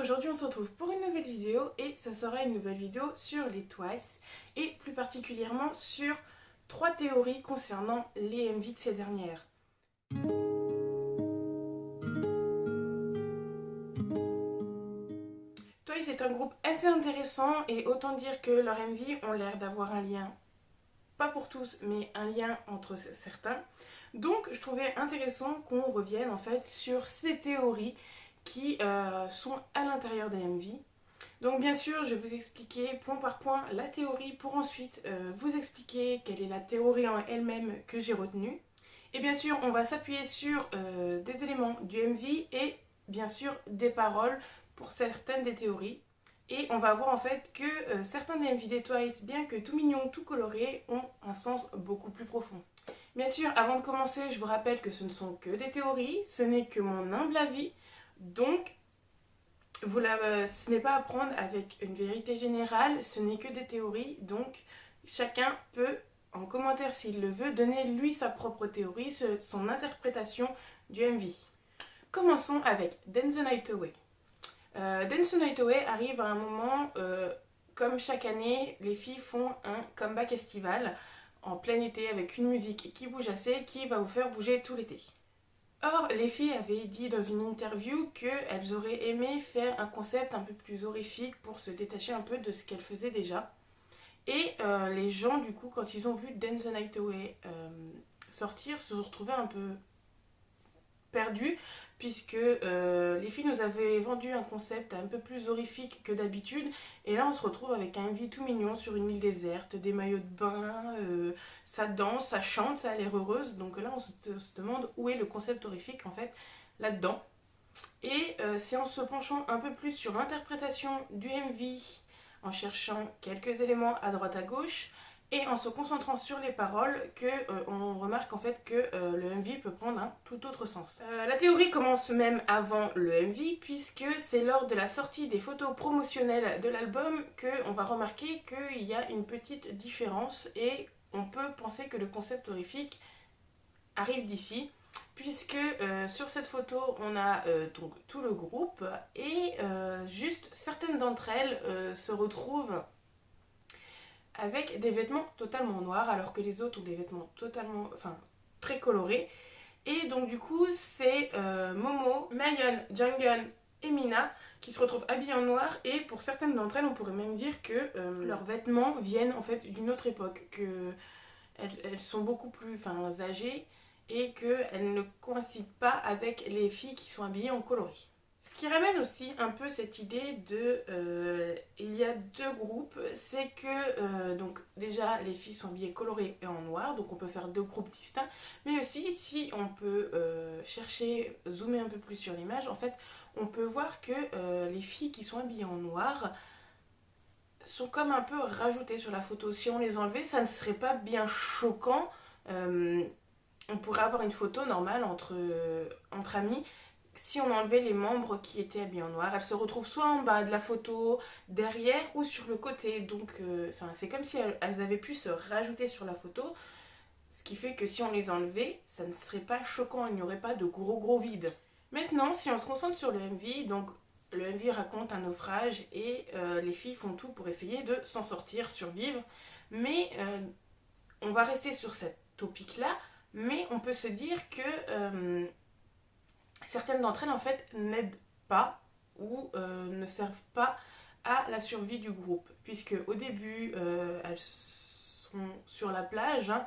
aujourd'hui on se retrouve pour une nouvelle vidéo et ça sera une nouvelle vidéo sur les Twice et plus particulièrement sur 3 théories concernant les MV de ces dernières. Twice est un groupe assez intéressant et autant dire que leurs MV ont l'air d'avoir un lien, pas pour tous, mais un lien entre certains. Donc je trouvais intéressant qu'on revienne en fait sur ces théories qui sont à l'intérieur des MV. Donc bien sûr, je vais vous expliquer point par point la théorie pour ensuite vous expliquer quelle est la théorie en elle-même que j'ai retenue. Et bien sûr, on va s'appuyer sur des éléments du MV et bien sûr des paroles pour certaines des théories. Et on va voir en fait que certains des MV des Twice, bien que tout mignons, tout colorés, ont un sens beaucoup plus profond. Bien sûr, avant de commencer, je vous rappelle que ce ne sont que des théories, ce n'est que mon humble avis. Donc, ce n'est pas à prendre avec une vérité générale, ce n'est que des théories, donc chacun peut, en commentaire s'il le veut, donner lui sa propre théorie, son interprétation du MV. Commençons avec Dance the Night Away. Dance the Night Away arrive à un moment, comme chaque année, les filles font un comeback estival en plein été avec une musique qui bouge assez, qui va vous faire bouger tout l'été. Or, les filles avaient dit dans une interview qu'elles auraient aimé faire un concept un peu plus horrifique pour se détacher un peu de ce qu'elles faisaient déjà. Et les gens, du coup, quand ils ont vu Dance the Night Away sortir, se sont retrouvés un peu perdus, puisque les filles nous avaient vendu un concept un peu plus horrifique que d'habitude, et là on se retrouve avec un MV tout mignon sur une île déserte, des maillots de bain, ça danse, ça chante, ça a l'air heureuse, donc là on se demande où est le concept horrifique en fait là-dedans. Et c'est en se penchant un peu plus sur l'interprétation du MV, en cherchant quelques éléments à droite à gauche, et en se concentrant sur les paroles on remarque en fait que le MV peut prendre un tout autre sens. La théorie commence même avant le MV puisque c'est lors de la sortie des photos promotionnelles de l'album qu'on va remarquer qu'il y a une petite différence et on peut penser que le concept horrifique arrive d'ici puisque sur cette photo on a donc tout le groupe et juste certaines d'entre elles se retrouvent avec des vêtements totalement noirs alors que les autres ont des vêtements très colorés. Et donc du coup c'est Momo, Mayeon, Jonghyun et Mina qui se retrouvent habillées en noir et pour certaines d'entre elles on pourrait même dire que leurs vêtements viennent en fait d'une autre époque, que elles sont beaucoup plus âgées et qu'elles ne coïncident pas avec les filles qui sont habillées en coloré. Ce qui ramène aussi un peu cette idée de il y a deux groupes, c'est que donc déjà les filles sont habillées colorées et en noir, donc on peut faire deux groupes distincts, mais aussi si on peut chercher, zoomer un peu plus sur l'image, en fait on peut voir que les filles qui sont habillées en noir sont comme un peu rajoutées sur la photo. Si on les enlevait, ça ne serait pas bien choquant. On pourrait avoir une photo normale entre amis. Si on enlevait les membres qui étaient habillés en noir, elles se retrouvent soit en bas de la photo, derrière ou sur le côté. Donc c'est comme si elles avaient pu se rajouter sur la photo. Ce qui fait que si on les enlevait, ça ne serait pas choquant, il n'y aurait pas de gros vide. Maintenant, si on se concentre sur le MV, donc le MV raconte un naufrage et les filles font tout pour essayer de s'en sortir, survivre. Mais on va rester sur cette topic-là, mais on peut se dire que certaines d'entre elles en fait n'aident pas ou ne servent pas à la survie du groupe, puisque au début elles sont sur la plage, hein,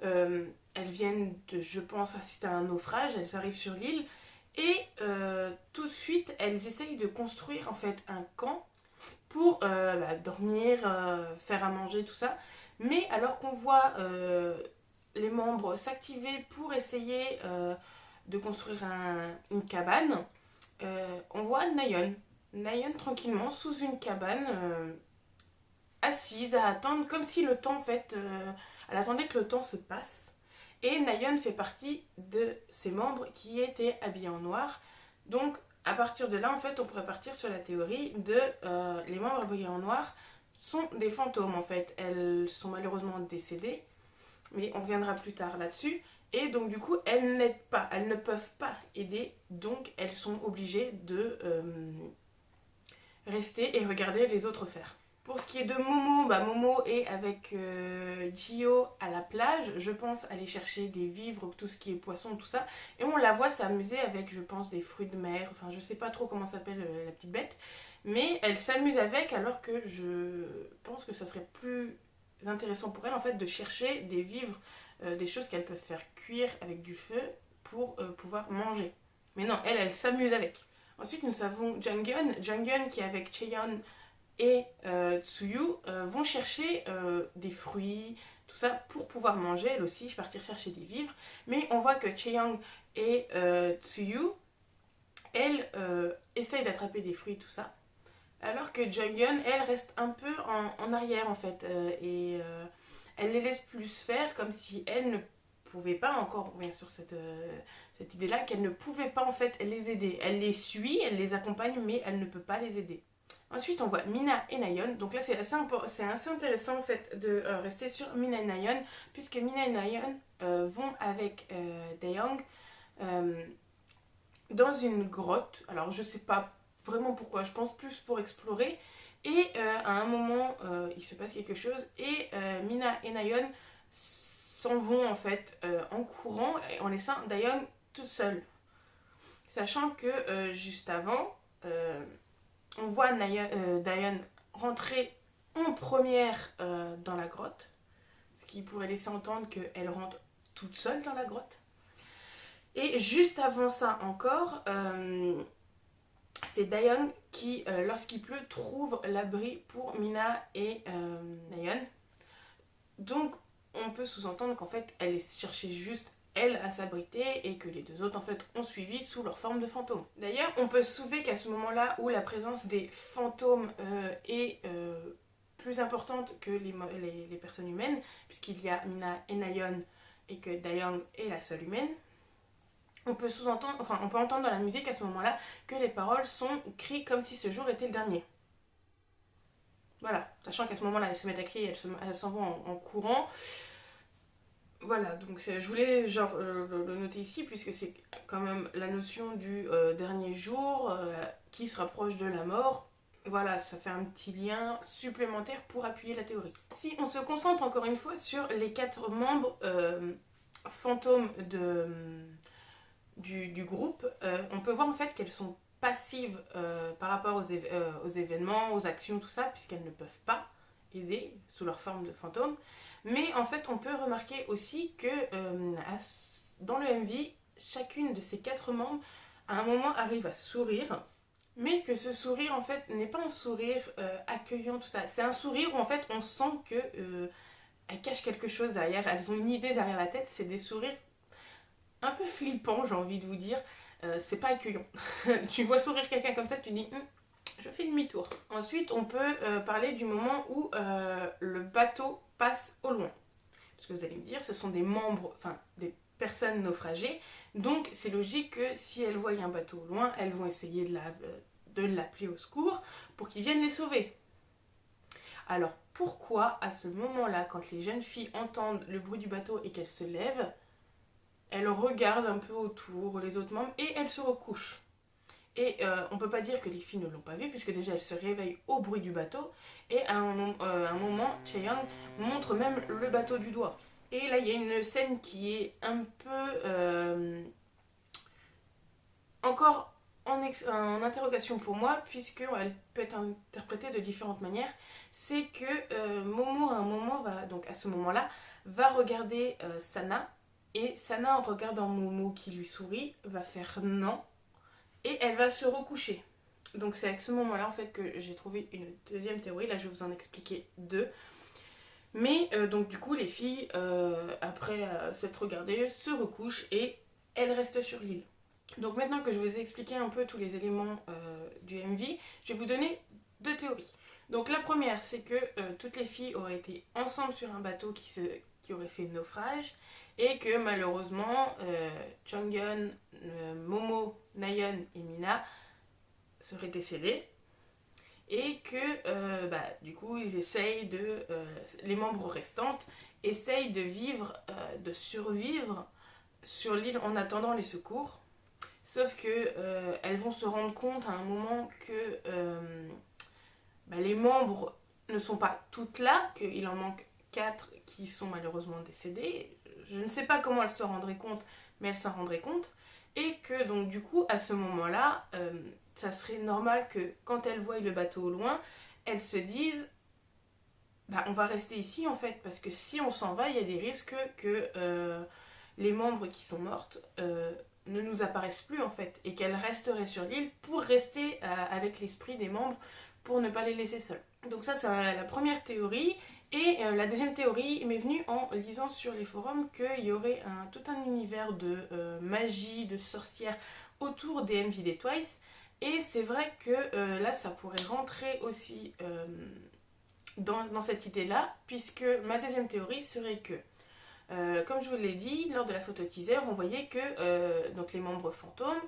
elles viennent de, je pense, assister à un naufrage, elles arrivent sur l'île et tout de suite elles essayent de construire en fait un camp pour dormir, faire à manger, tout ça. Mais alors qu'on voit les membres s'activer pour essayer de construire une cabane, on voit Nayeon tranquillement sous une cabane, assise à attendre, comme si le temps en fait, elle attendait que le temps se passe. Et Nayeon fait partie de ces membres qui étaient habillés en noir. Donc à partir de là en fait on pourrait partir sur la théorie de les membres habillés en noir sont des fantômes en fait. Elles sont malheureusement décédées, mais on reviendra plus tard là-dessus. Et donc du coup, elles n'aident pas, elles ne peuvent pas aider, donc elles sont obligées de rester et regarder les autres faire. Pour ce qui est de Momo, Momo est avec Gio à la plage. Je pense aller chercher des vivres, tout ce qui est poisson, tout ça. Et on la voit s'amuser avec, je pense, des fruits de mer. Enfin, je sais pas trop comment s'appelle la petite bête. Mais elle s'amuse avec, alors que je pense que ça serait plus intéressant pour elle, en fait, de chercher des vivres, des choses qu'elles peuvent faire cuire avec du feu pour pouvoir manger. Mais non, elle s'amuse avec. Ensuite, nous avons Junghyun. Junghyun qui est avec Chaeyeon et Tsuyu vont chercher des fruits, tout ça, pour pouvoir manger, elle aussi, partir chercher des vivres. Mais on voit que Chaeyoung et Tsuyu, elles essayent d'attraper des fruits, tout ça. Alors que Junghyun, elle, reste un peu en arrière, en fait. Elle les laisse plus faire, comme si elle ne pouvait pas, encore bien sûr cette idée-là, qu'elle ne pouvait pas, en fait, les aider. Elle les suit, elle les accompagne, mais elle ne peut pas les aider. Ensuite, on voit Mina et Nayeon. Donc là, c'est assez intéressant en fait de rester sur Mina et Nayeon, puisque Mina et Nayeon vont avec Daeyoung dans une grotte. Alors, je sais pas vraiment pourquoi, je pense plus pour explorer. Et à un moment, il se passe quelque chose et Mina et Nayeon s'en vont en fait en courant en laissant Daeyoung toute seule. Sachant que juste avant, on voit Daeyeon rentrer en première dans la grotte, ce qui pourrait laisser entendre qu'elle rentre toute seule dans la grotte. Et juste avant ça encore, c'est Daeyeon qui, lorsqu'il pleut, trouve l'abri pour Mina et Nayeon. Donc on peut sous-entendre qu'en fait elle cherchait juste elle à s'abriter et que les deux autres en fait ont suivi sous leur forme de fantômes. D'ailleurs, on peut soulever qu'à ce moment-là où la présence des fantômes est plus importante que les personnes humaines, puisqu'il y a Mina et Nayeon et que Daeyoung est la seule humaine, on peut entendre dans la musique à ce moment-là que les paroles sont écrites comme si ce jour était le dernier. Voilà, sachant qu'à ce moment-là, elles se mettent à crier, elles s'en vont en courant. Voilà, donc je voulais le noter ici, puisque c'est quand même la notion du dernier jour qui se rapproche de la mort. Voilà, ça fait un petit lien supplémentaire pour appuyer la théorie. Si on se concentre encore une fois sur les 4 membres fantômes du groupe, on peut voir en fait qu'elles sont passives par rapport aux événements, aux actions, tout ça, puisqu'elles ne peuvent pas aider sous leur forme de fantôme. Mais en fait, on peut remarquer aussi que dans le MV, chacune de ces 4 membres, à un moment, arrive à sourire. Mais que ce sourire, en fait, n'est pas un sourire accueillant, tout ça. C'est un sourire où, en fait, on sent que elles cachent quelque chose derrière. Elles ont une idée derrière la tête. C'est des sourires un peu flippants, j'ai envie de vous dire. C'est pas accueillant. Tu vois sourire quelqu'un comme ça, tu dis... je fais demi-tour. Ensuite, on peut parler du moment où le bateau passe au loin. Parce que vous allez me dire, ce sont des membres, enfin des personnes naufragées. Donc, c'est logique que si elles voient un bateau au loin, elles vont essayer de l'appeler au secours pour qu'ils viennent les sauver. Alors, pourquoi à ce moment-là, quand les jeunes filles entendent le bruit du bateau et qu'elles se lèvent, elles regardent un peu autour les autres membres et elles se recouchent? Et on peut pas dire que les filles ne l'ont pas vu, puisque déjà elles se réveillent au bruit du bateau. Et à un moment, Chaeyoung montre même le bateau du doigt. Et là, il y a une scène qui est un peu encore en interrogation pour moi, puisqu'elle peut être interprétée de différentes manières. C'est que Momo, à un moment, donc à ce moment-là, va regarder Sana. Et Sana, en regardant Momo qui lui sourit, va faire non. Et elle va se recoucher. Donc c'est à ce moment-là en fait que j'ai trouvé une deuxième théorie. Là je vais vous en expliquer 2. Mais donc du coup les filles, après s'être regardées, se recouchent et elles restent sur l'île. Donc maintenant que je vous ai expliqué un peu tous les éléments du MV, je vais vous donner 2 théories. Donc la première, c'est que toutes les filles auraient été ensemble sur un bateau qui aurait fait naufrage, et que malheureusement Junghyun, Momo, Nayeon et Mina seraient décédés, et que du coup ils essayent les membres restantes essayent de vivre, de survivre sur l'île en attendant les secours. Sauf que elles vont se rendre compte à un moment que les membres ne sont pas toutes là, qu'il en manque 4 qui sont malheureusement décédées. Je ne sais pas comment elle se rendrait compte, mais elle s'en rendrait compte. Et que donc du coup, à ce moment-là, ça serait normal que quand elle voit le bateau au loin, elle se dise on va rester ici en fait, parce que si on s'en va, il y a des risques que les membres qui sont mortes ne nous apparaissent plus en fait, et qu'elles resteraient sur l'île pour rester avec l'esprit des membres, pour ne pas les laisser seuls. Donc ça c'est la première théorie. Et la deuxième théorie m'est venue en lisant sur les forums qu'il y aurait tout un univers de magie, de sorcières autour des MV des Twice. Et c'est vrai que là ça pourrait rentrer aussi dans cette idée-là, puisque ma deuxième théorie serait que, comme je vous l'ai dit, lors de la photo teaser, on voyait que donc les membres fantômes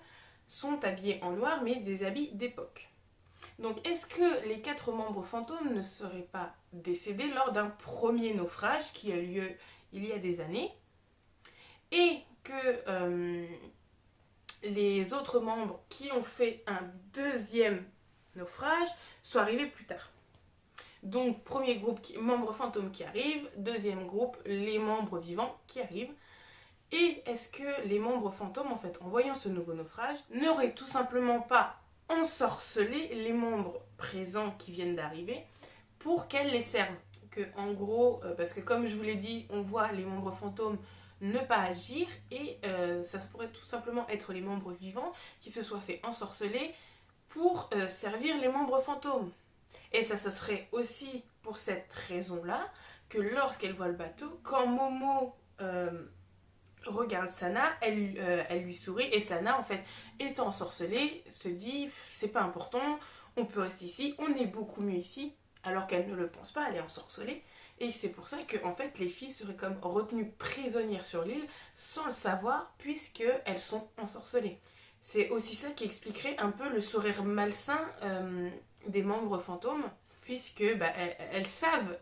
sont habillés en noir, mais des habits d'époque. Donc est-ce que les 4 membres fantômes ne seraient pas décédés lors d'un premier naufrage qui a eu lieu il y a des années, et que les autres membres qui ont fait un deuxième naufrage soient arrivés plus tard? Donc, premier groupe, membres fantômes qui arrivent. Deuxième groupe, les membres vivants qui arrivent. Et est-ce que les membres fantômes, en fait, en voyant ce nouveau naufrage, n'auraient tout simplement pas ensorcelé les membres présents qui viennent d'arriver pour qu'elles les servent? Que, en gros, parce que comme je vous l'ai dit, on voit les membres fantômes ne pas agir, et ça pourrait tout simplement être les membres vivants qui se soient fait ensorceler pour servir les membres fantômes. Et ça, ce serait aussi pour cette raison-là que lorsqu'elle voit le bateau, quand Momo regarde Sana, elle lui sourit, et Sana, en fait, étant ensorcelée, se dit c'est pas important, on peut rester ici, on est beaucoup mieux ici, alors qu'elle ne le pense pas, elle est ensorcelée. Et c'est pour ça que en fait, les filles seraient comme retenues prisonnières sur l'île sans le savoir, puisqu'elles sont ensorcelées. C'est aussi ça qui expliquerait un peu le sourire malsain des membres fantômes, puisque elles savent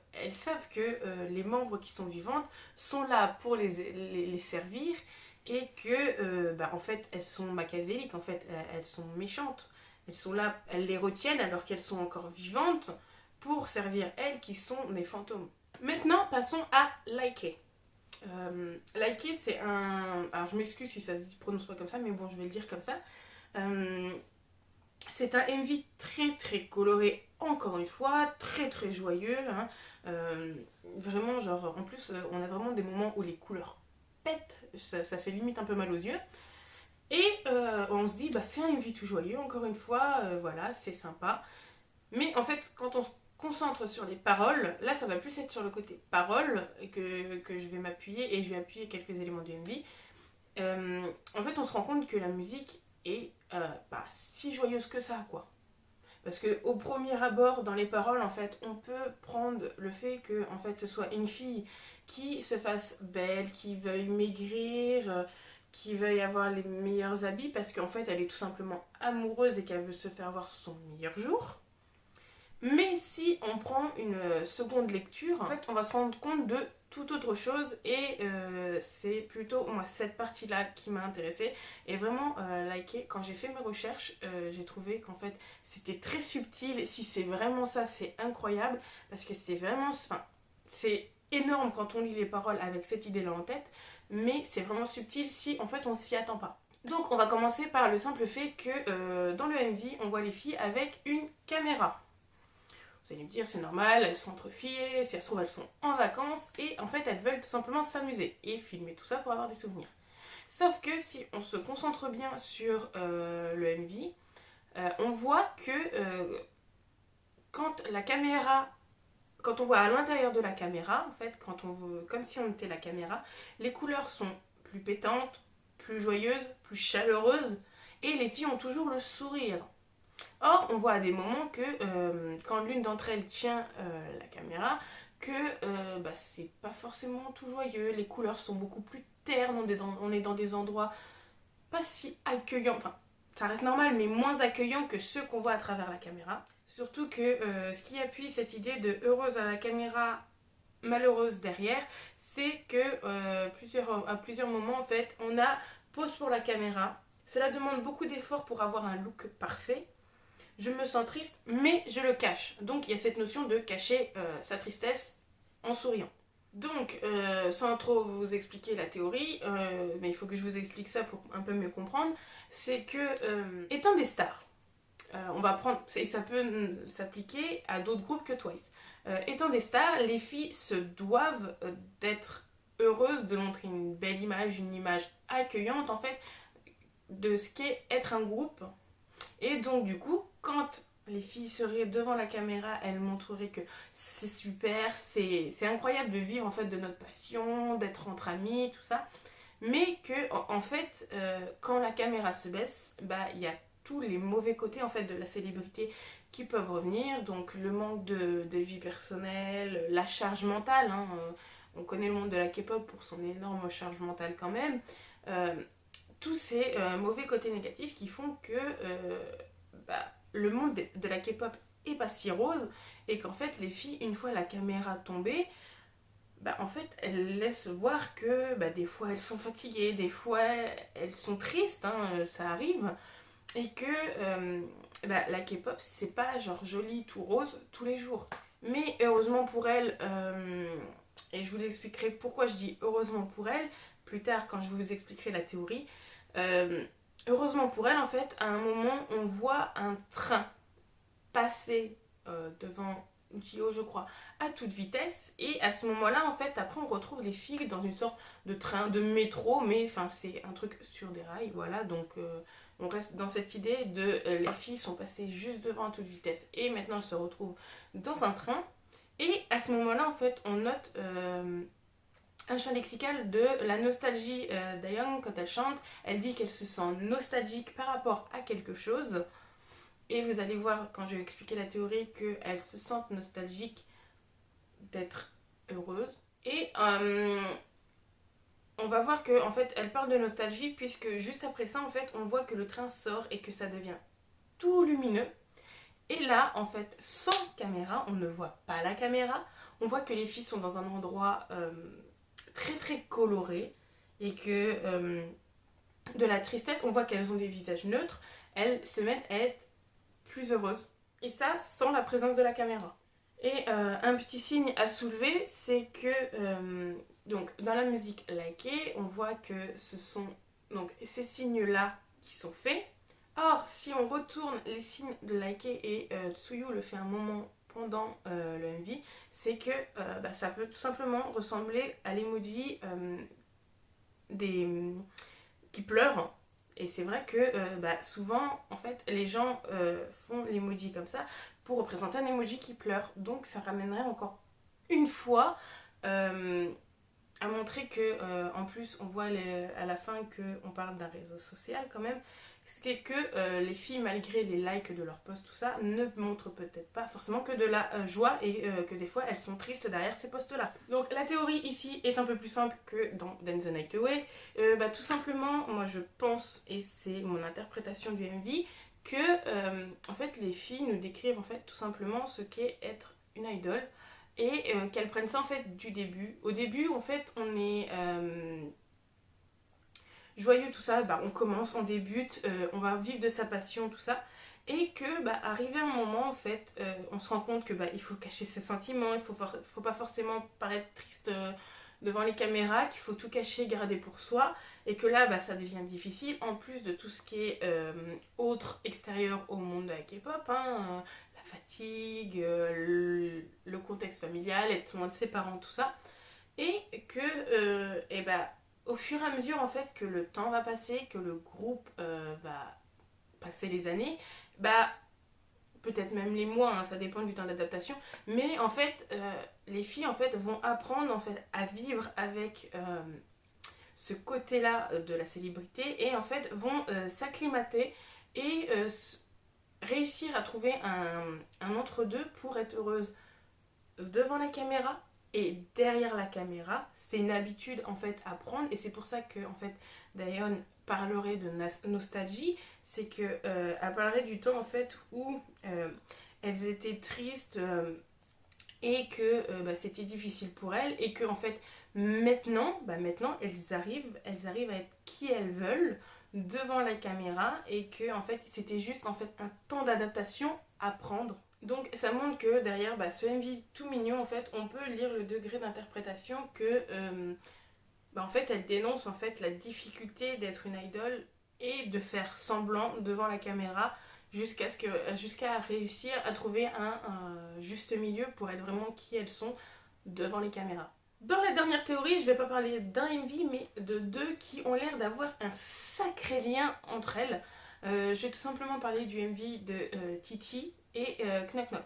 que les membres qui sont vivantes sont là pour les servir, et que en fait elles sont machiavéliques, en fait elles sont méchantes, elles sont là, elles les retiennent alors qu'elles sont encore vivantes pour servir elles qui sont des fantômes. Maintenant passons à Laike. Laike, c'est un... Alors je m'excuse si ça se prononce pas comme ça, mais bon, je vais le dire comme ça. C'est un MV très très coloré, encore une fois, très très joyeux. Hein. Vraiment, genre, en plus, on a vraiment des moments où les couleurs pètent, ça fait limite un peu mal aux yeux. Et on se dit, c'est un MV tout joyeux, encore une fois, voilà, c'est sympa. Mais en fait, quand on se concentre sur les paroles, là ça va plus être sur le côté paroles que je vais m'appuyer, et je vais appuyer quelques éléments du MV. En fait, on se rend compte que la musique est si joyeuse que ça, quoi. Parce que au premier abord, dans les paroles, en fait, on peut prendre le fait que, en fait, ce soit une fille qui se fasse belle, qui veuille maigrir, qui veuille avoir les meilleurs habits, parce qu'en fait, elle est tout simplement amoureuse et qu'elle veut se faire voir son meilleur jour. Mais si on prend une seconde lecture, en fait, on va se rendre compte de toute autre chose, et c'est plutôt moi cette partie-là qui m'a intéressée. Et vraiment, Laike, quand j'ai fait mes recherches, j'ai trouvé qu'en fait c'était très subtil. Si c'est vraiment ça, c'est incroyable, parce que c'est vraiment, enfin, c'est énorme quand on lit les paroles avec cette idée-là en tête, mais c'est vraiment subtil si en fait on s'y attend pas. Donc on va commencer par le simple fait que dans le MV, on voit les filles avec une caméra. Vous allez me dire, c'est normal, elles sont entre filles, si elles se trouvent, elles sont en vacances, et en fait, elles veulent tout simplement s'amuser et filmer tout ça pour avoir des souvenirs. Sauf que si on se concentre bien sur le MV, on voit que quand la caméra, quand on voit à l'intérieur de la caméra, en fait, quand on veut, comme si on était la caméra, les couleurs sont plus pétantes, plus joyeuses, plus chaleureuses, et les filles ont toujours le sourire. Or, on voit à des moments que quand l'une d'entre elles tient la caméra, que c'est pas forcément tout joyeux, les couleurs sont beaucoup plus ternes, on est dans des endroits pas si accueillants, enfin ça reste normal, mais moins accueillants que ceux qu'on voit à travers la caméra. Surtout que ce qui appuie cette idée de heureuse à la caméra, malheureuse derrière, c'est que à plusieurs moments, en fait, on a pause pour la caméra. Cela demande beaucoup d'efforts pour avoir un look parfait. je me sens triste, mais je le cache. Donc il y a cette notion de cacher sa tristesse en souriant. Donc, sans trop vous expliquer la théorie, mais il faut que je vous explique ça pour un peu mieux comprendre, c'est que, étant des stars, on va prendre, et ça peut s'appliquer à d'autres groupes que Twice, étant des stars, les filles se doivent d'être heureuses, de montrer une belle image, une image accueillante en fait, de ce qu'est être un groupe. Et donc du coup, quand les filles seraient devant la caméra, elles montreraient que c'est super, c'est incroyable de vivre en fait de notre passion, d'être entre amis, tout ça. Mais que en fait, quand la caméra se baisse, bah il y a tous les mauvais côtés en fait de la célébrité qui peuvent revenir. Donc le manque de vie personnelle, la charge mentale. Hein, on connaît le monde de la K-pop pour son énorme charge mentale quand même. Tous ces mauvais côtés négatifs qui font que le monde de la K-pop est pas si rose et qu'en fait les filles, une fois la caméra tombée, en fait elles laissent voir que des fois elles sont fatiguées, des fois elles sont tristes, hein, ça arrive, et que la K-pop c'est pas genre joli tout rose tous les jours. Mais heureusement pour elles, et je vous expliquerai pourquoi je dis heureusement pour elles plus tard quand je vous expliquerai la théorie. Heureusement pour elle, en fait, à un moment, on voit un train passer devant Gio, je crois, à toute vitesse. Et à ce moment-là, en fait, après, on retrouve les filles dans une sorte de train, de métro, mais enfin, c'est un truc sur des rails, voilà. Donc, on reste dans cette idée de les filles sont passées juste devant à toute vitesse. Et maintenant, elles se retrouvent dans un train. Et à ce moment-là, en fait, on note un champ lexical de la nostalgie d'Ayoung quand elle chante. Elle dit qu'elle se sent nostalgique par rapport à quelque chose. Et vous allez voir quand je vais expliquer la théorie qu'elle se sent nostalgique d'être heureuse. Et on va voir qu'en fait elle parle de nostalgie puisque juste après ça en fait on voit que le train sort et que ça devient tout lumineux. Et là en fait sans caméra, on ne voit pas la caméra, on voit que les filles sont dans un endroit très très coloré et que de la tristesse, on voit qu'elles ont des visages neutres, elles se mettent à être plus heureuses. Et ça sans la présence de la caméra. Et un petit signe à soulever, c'est que donc dans la musique likée, on voit que ce sont donc ces signes-là qui sont faits. Or, si on retourne les signes de liker, et Tsuyu le fait un moment pendant le MV, c'est que ça peut tout simplement ressembler à l'emoji qui pleurent. Et c'est vrai que souvent, en fait, les gens font l'emoji comme ça pour représenter un emoji qui pleure. Donc ça ramènerait encore une fois à montrer que, en plus, on voit à la fin qu'on parle d'un réseau social quand même. Ce qui est que les filles, malgré les likes de leurs posts, tout ça, ne montrent peut-être pas forcément que de la joie et que des fois elles sont tristes derrière ces posts-là. Donc la théorie ici est un peu plus simple que dans Dance the Night Away. Tout simplement, moi je pense, et c'est mon interprétation du MV, que en fait les filles nous décrivent en fait tout simplement ce qu'est être une idole et qu'elles prennent ça en fait du début. Au début, en fait, on est joyeux, tout ça, on commence, on débute, on va vivre de sa passion, tout ça, et que arrivé un moment en fait on se rend compte que il faut cacher ses sentiments, il faut pas forcément paraître triste devant les caméras, qu'il faut tout cacher, garder pour soi, et que là ça devient difficile en plus de tout ce qui est autre, extérieur au monde de la K-pop, hein, la fatigue, le contexte familial, être loin de ses parents, tout ça, et que au fur et à mesure en fait que le temps va passer, que le groupe va passer les années, peut-être même les mois, hein, ça dépend du temps d'adaptation, mais en fait les filles en fait vont apprendre en fait à vivre avec ce côté-là de la célébrité et en fait vont s'acclimater et réussir à trouver un entre-deux pour être heureuse devant la caméra et derrière la caméra. C'est une habitude en fait à prendre et c'est pour ça que en fait Daeyeon parlerait de nostalgie, c'est que elle parlerait du temps en fait où elles étaient tristes et que c'était difficile pour elles et que en fait maintenant elles arrivent à être qui elles veulent devant la caméra et que en fait c'était juste en fait un temps d'adaptation à prendre. Donc ça montre que derrière ce MV tout mignon en fait on peut lire le degré d'interprétation que en fait elle dénonce en fait la difficulté d'être une idole et de faire semblant devant la caméra jusqu'à réussir à trouver un juste milieu pour être vraiment qui elles sont devant les caméras. Dans la dernière théorie, je vais pas parler d'un MV, mais de deux qui ont l'air d'avoir un sacré lien entre elles. Je vais tout simplement parler du MV de Titi et Knock Knock.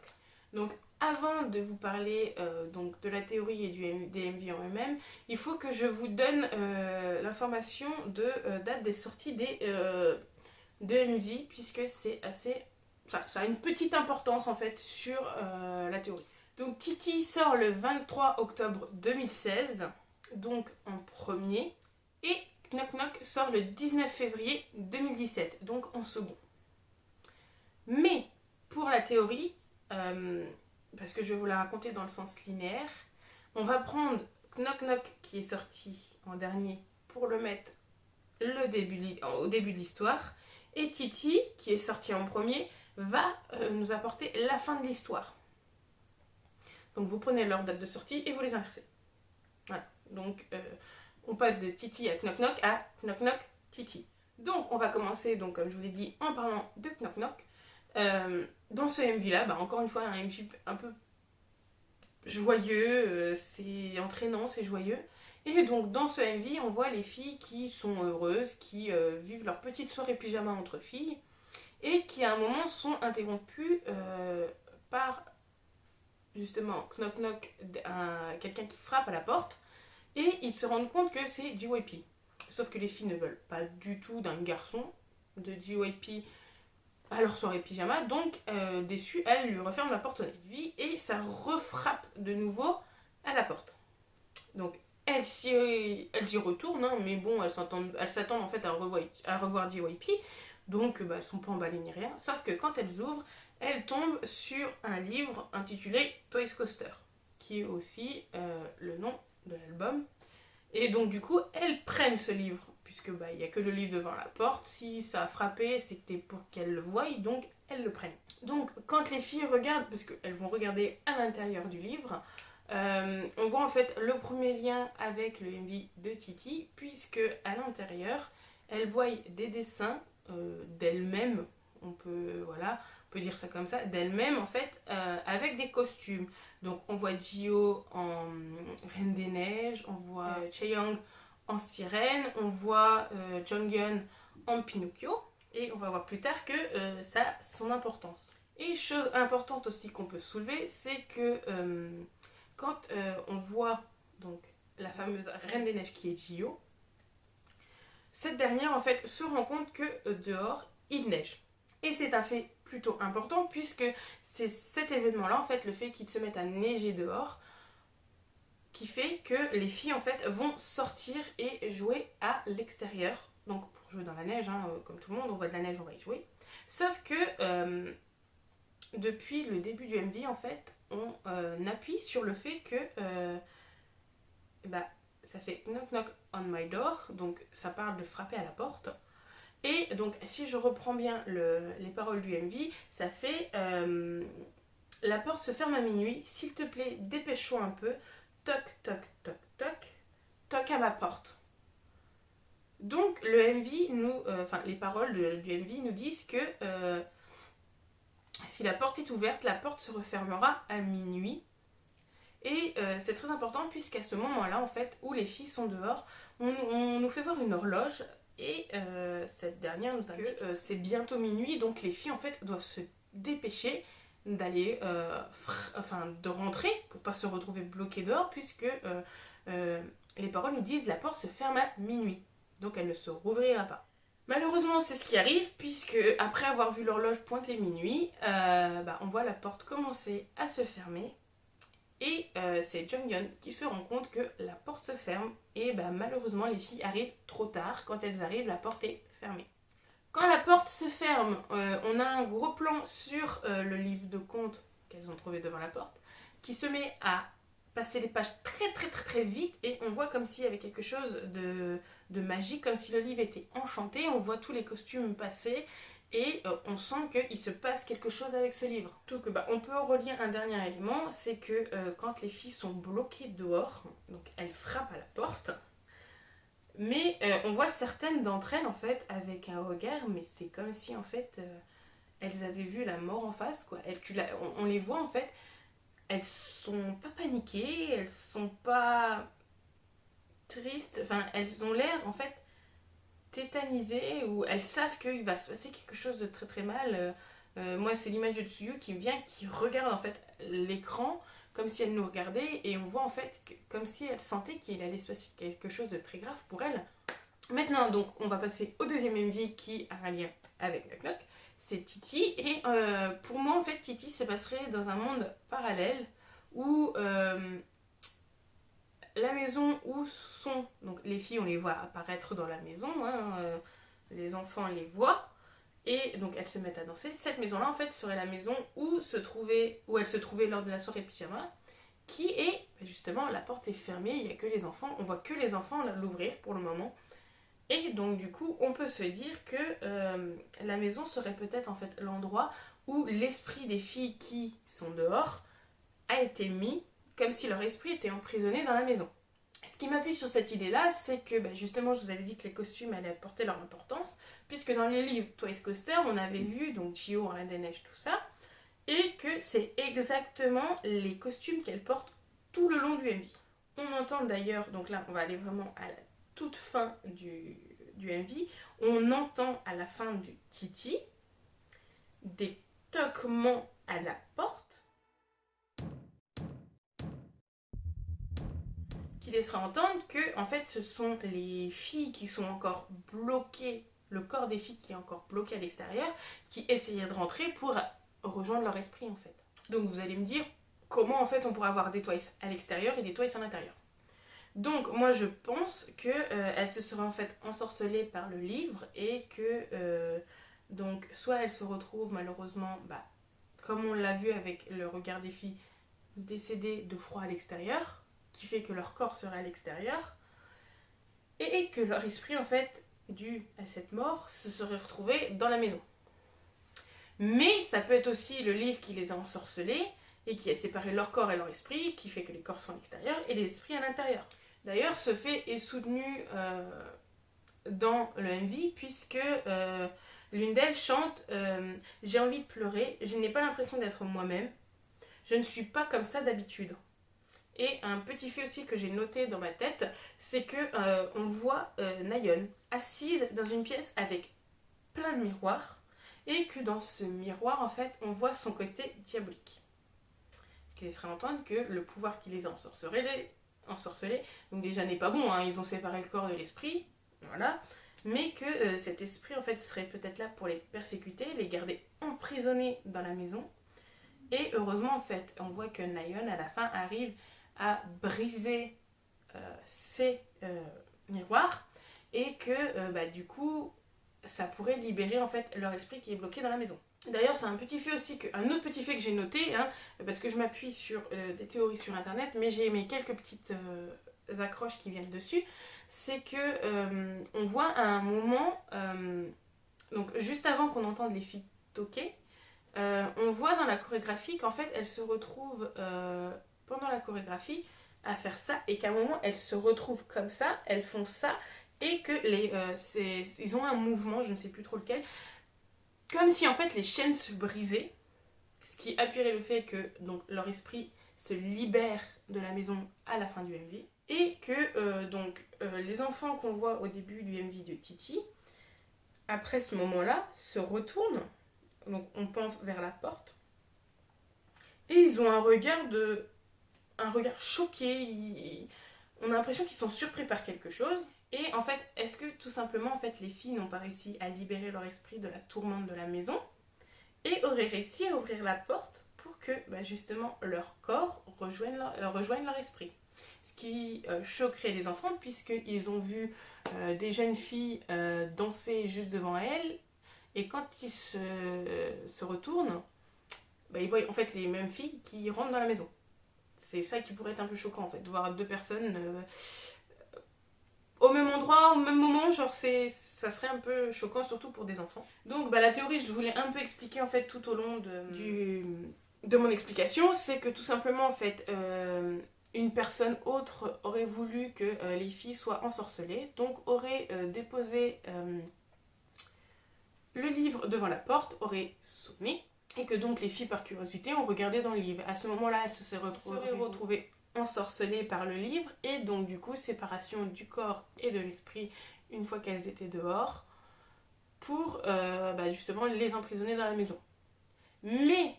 Donc, avant de vous parler donc de la théorie et des MV en eux-mêmes, il faut que je vous donne l'information de date des sorties de MV, puisque c'est assez... Ça a une petite importance en fait sur la théorie. Donc Titi sort le 23 octobre 2016, donc en premier, et Knock Knock sort le 19 février 2017, donc en second. Mais pour la théorie, parce que je vais vous la raconter dans le sens linéaire, on va prendre Knock Knock qui est sorti en dernier pour le mettre au début de l'histoire, et Titi qui est sorti en premier va nous apporter la fin de l'histoire. Donc vous prenez leur date de sortie et vous les inversez. Voilà. Donc on passe de Titi à Knock Knock à Knock Knock Titi. Donc on va commencer, donc, comme je vous l'ai dit, en parlant de Knock Knock. Dans ce MV là, encore une fois, un MV un peu joyeux, c'est entraînant, c'est joyeux. Et donc dans ce MV, on voit les filles qui sont heureuses, qui vivent leur petite soirée pyjama entre filles, et qui à un moment sont interrompues par justement Knock Knock, quelqu'un qui frappe à la porte, et ils se rendent compte que c'est JYP. Sauf que les filles ne veulent pas du tout d'un garçon de JYP à leur soirée pyjama, donc déçue, elle lui referme la porte au nez et ça refrappe de nouveau à la porte. Donc elles y retournent, hein, mais bon, elles s'attendent en fait à revoir JYP, donc elles sont pas emballées ni rien, sauf que quand elles ouvrent, elles tombent sur un livre intitulé Twice Coaster, qui est aussi le nom de l'album. Et donc du coup, elles prennent ce livre, puisque il n'y a que le livre devant la porte. Si ça a frappé, c'était pour qu'elles le voient, donc elles le prennent. Donc quand les filles regardent, parce qu'elles vont regarder à l'intérieur du livre, on voit en fait le premier lien avec le MV de Titi, puisque à l'intérieur, elles voient des dessins d'elles-mêmes, on peut dire ça comme ça, d'elles-mêmes en fait, avec des costumes. Donc on voit Jio en Reine des Neiges, on voit Chaeyoung en Sirène, on voit Jonghyun en Pinocchio, et on va voir plus tard que ça a son importance. Et chose importante aussi qu'on peut soulever, c'est que quand on voit donc la fameuse Reine des Neiges qui est Jio, cette dernière en fait se rend compte que dehors il neige. Et c'est un fait plutôt important, puisque c'est cet événement-là, en fait, le fait qu'ils se mettent à neiger dehors, qui fait que les filles, en fait, vont sortir et jouer à l'extérieur. Donc, pour jouer dans la neige, hein, comme tout le monde, on voit de la neige, on va y jouer. Sauf que, depuis le début du MV, en fait, on appuie sur le fait que ça fait knock knock on my door, donc ça parle de frapper à la porte. Et donc, si je reprends bien les paroles du MV, ça fait la porte se ferme à minuit, s'il te plaît, dépêche-toi un peu, toc, toc, toc, toc, toc à ma porte. Donc, le MV, les paroles du MV nous disent que si la porte est ouverte, la porte se refermera à minuit. Et c'est très important, puisqu'à ce moment-là, en fait, où les filles sont dehors, on nous fait voir une horloge. Et cette dernière nous indique que c'est bientôt minuit, donc les filles en fait doivent se dépêcher d'aller, de rentrer pour pas se retrouver bloquées dehors, puisque les paroles nous disent la porte se ferme à minuit, donc elle ne se rouvrira pas. Malheureusement, c'est ce qui arrive, puisque après avoir vu l'horloge pointer minuit, on voit la porte commencer à se fermer. Et c'est Jonghyun qui se rend compte que la porte se ferme, et malheureusement les filles arrivent trop tard. Quand elles arrivent, la porte est fermée. Quand la porte se ferme, on a un gros plan sur le livre de contes qu'elles ont trouvé devant la porte, qui se met à passer les pages très vite et on voit comme s'il y avait quelque chose de magique, comme si le livre était enchanté, on voit tous les costumes passer et on sent qu'il se passe quelque chose avec ce livre. Tout que on peut relier un dernier élément, c'est que quand les filles sont bloquées dehors, donc elles frappent à la porte, mais on voit certaines d'entre elles en fait avec un regard, mais c'est comme si en fait elles avaient vu la mort en face quoi. On les voit en fait, elles sont pas paniquées, elles sont pas tristes, enfin elles ont l'air en fait tétanisées ou elles savent qu'il va se passer quelque chose de très mal. Moi c'est l'image de Tsuyu qui me vient, qui regarde en fait l'écran comme si elle nous regardait et on voit en fait comme si elle sentait qu'il allait se passer quelque chose de très grave pour elle. Maintenant donc on va passer au deuxième MV qui a un lien avec Knock Knock. C'est Titi et pour moi en fait Titi se passerait dans un monde parallèle où la maison où sont donc les filles on les voit apparaître dans la maison, hein, les enfants les voient et donc elles se mettent à danser. Cette maison là en fait serait la maison où elles se trouvaient lors de la soirée de pyjama, qui est justement la porte est fermée, il n'y a que les enfants, on voit que les enfants l'ouvrir pour le moment. Et donc du coup, on peut se dire que la maison serait peut-être en fait l'endroit où l'esprit des filles qui sont dehors a été mis, comme si leur esprit était emprisonné dans la maison. Ce qui m'appuie sur cette idée-là, c'est que justement, je vous avais dit que les costumes allaient apporter leur importance, puisque dans les livres Twice Coaster, on avait vu donc Chio, Reine des Neiges, tout ça, et que c'est exactement les costumes qu'elle porte tout le long du MV. On entend d'ailleurs, donc là, on va aller vraiment à la toute fin du MV, on entend à la fin du Titi des toquements à la porte qui laissera entendre que en fait ce sont les filles qui sont encore bloquées, le corps des filles qui est encore bloqué à l'extérieur, qui essayent de rentrer pour rejoindre leur esprit en fait. Donc vous allez me dire comment en fait on pourrait avoir des Twice à l'extérieur et des Twice à l'intérieur. Donc moi je pense qu'elle se serait en fait ensorcelée par le livre et que donc soit elle se retrouve malheureusement, comme on l'a vu avec le regard des filles, décédées de froid à l'extérieur, qui fait que leur corps serait à l'extérieur, et que leur esprit en fait, dû à cette mort, se serait retrouvé dans la maison. Mais ça peut être aussi le livre qui les a ensorcelés et qui a séparé leur corps et leur esprit, qui fait que les corps sont à l'extérieur et les esprits à l'intérieur. D'ailleurs, ce fait est soutenu dans le MV, puisque l'une d'elles chante J'ai envie de pleurer, je n'ai pas l'impression d'être moi-même, je ne suis pas comme ça d'habitude. Et un petit fait aussi que j'ai noté dans ma tête, c'est que on voit Nayeon assise dans une pièce avec plein de miroirs, et que dans ce miroir, en fait, on voit son côté diabolique. Ce qui laisserait entendre que le pouvoir qui les a ensorcelés, donc déjà n'est pas bon, hein, ils ont séparé le corps de l'esprit, voilà, mais que cet esprit en fait serait peut-être là pour les persécuter, les garder emprisonnés dans la maison. Et heureusement en fait, on voit que Nayeon à la fin arrive à briser ces miroirs et que du coup ça pourrait libérer en fait leur esprit qui est bloqué dans la maison. D'ailleurs, c'est un autre petit fait que j'ai noté, hein, parce que je m'appuie sur des théories sur internet, mais j'ai mis quelques petites accroches qui viennent dessus. C'est que on voit à un moment, donc juste avant qu'on entende les filles toquer, on voit dans la chorégraphie qu'en fait elles se retrouvent pendant la chorégraphie à faire ça et qu'à un moment elles se retrouvent comme ça, elles font ça et que ils ont un mouvement, je ne sais plus trop lequel, comme si en fait les chaînes se brisaient, ce qui appuierait le fait que donc, leur esprit se libère de la maison à la fin du MV et que les enfants qu'on voit au début du MV de Titi, après ce moment-là, se retournent, donc on pense vers la porte, et ils ont un regard choqué, on a l'impression qu'ils sont surpris par quelque chose. Et en fait, est-ce que tout simplement en fait, les filles n'ont pas réussi à libérer leur esprit de la tourmente de la maison et auraient réussi à ouvrir la porte pour que justement leur corps rejoigne leur esprit. Ce qui choquerait les enfants puisqu'ils ont vu des jeunes filles danser juste devant elles et quand ils se retournent, ils voient en fait les mêmes filles qui rentrent dans la maison. C'est ça qui pourrait être un peu choquant en fait, de voir deux personnes au même endroit, au même moment, genre ça serait un peu choquant, surtout pour des enfants. Donc la théorie, je voulais un peu expliquer en fait tout au long de mon explication, c'est que tout simplement en fait, une personne autre aurait voulu que les filles soient ensorcelées, donc aurait déposé le livre devant la porte, aurait sonné, et que donc les filles par curiosité ont regardé dans le livre. À ce moment-là, elles se seraient retrouvées ensorcelées par le livre, et donc du coup séparation du corps et de l'esprit une fois qu'elles étaient dehors, pour justement les emprisonner dans la maison. Mais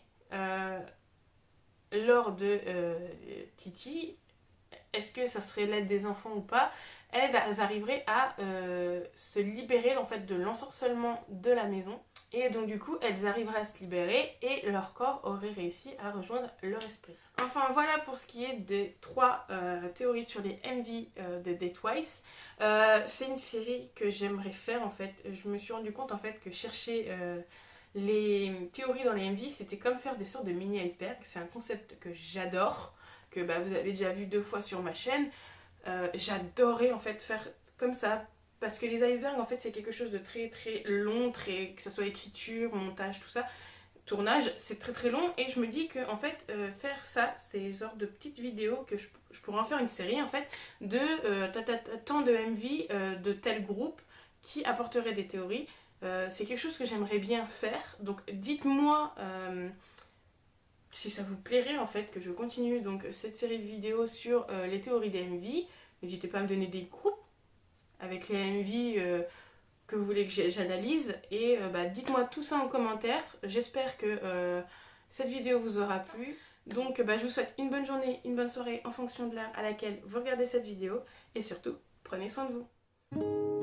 lors de Titi, est-ce que ça serait l'aide des enfants ou pas, elles arriveraient à se libérer en fait de l'ensorcellement de la maison, et donc du coup elles arriveraient à se libérer et leur corps aurait réussi à rejoindre leur esprit. Enfin voilà pour ce qui est des 3 théories sur les MV de Date Twice. C'est une série que j'aimerais faire en fait. Je me suis rendu compte en fait que chercher les théories dans les MV, c'était comme faire des sortes de mini icebergs. C'est un concept que j'adore, que vous avez déjà vu 2 fois sur ma chaîne. J'adorais en fait faire comme ça, parce que les icebergs en fait c'est quelque chose de très très long, que ce soit écriture, montage, tout ça, tournage, c'est très très long, et je me dis que en fait faire ça, c'est genre de petites vidéos que je pourrais en faire une série en fait de tant de MV de tel groupe qui apporterait des théories. C'est quelque chose que j'aimerais bien faire, donc dites-moi si ça vous plairait en fait que je continue donc cette série de vidéos sur les théories des MV. N'hésitez pas à me donner des groupes avec les MV que vous voulez que j'analyse, et dites-moi tout ça en commentaire. J'espère que cette vidéo vous aura plu. Donc je vous souhaite une bonne journée, une bonne soirée en fonction de l'heure à laquelle vous regardez cette vidéo, et surtout prenez soin de vous.